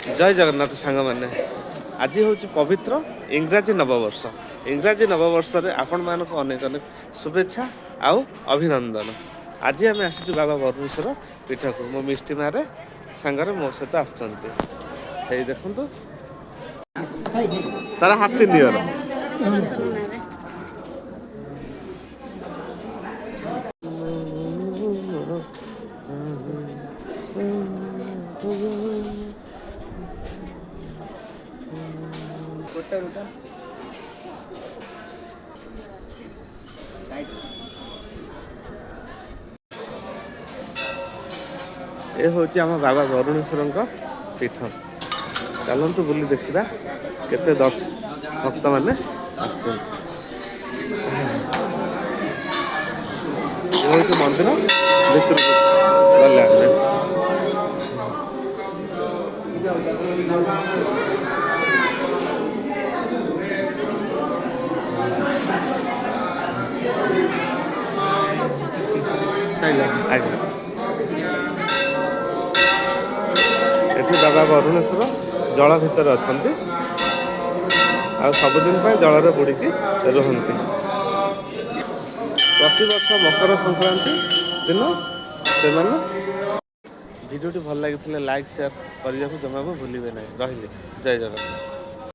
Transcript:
जय जगन्नाथ सांग मैंने आज हूँ पवित्र इंग्राजी नववर्ष। इंग्राजी नववर्ष आपण मानक अनेक अनेक शुभेच्छा आउ अभिनंदन। आज आम आसी बाबा वरुणेश्वर पीठ को मो मिष्टी मारे सांगरे मो सहित आसुँच देखु तार हाथी नियर ये हूँ आम बाबा वरुणेश्वर पीठ। चलतु बुली देखा केते भक्त मैंने मंदिर भीतर गले एठी बाबा वरुणेश्वर जल भितर अच्छा सबुदिन जल बुड़की रुहति। प्रतिवर्ष मकर संक्रांति दिन से भिडियोटी भल लगी लाइक शेयर करने को जमा भूलिए ना। रही जय जगन्नाथ।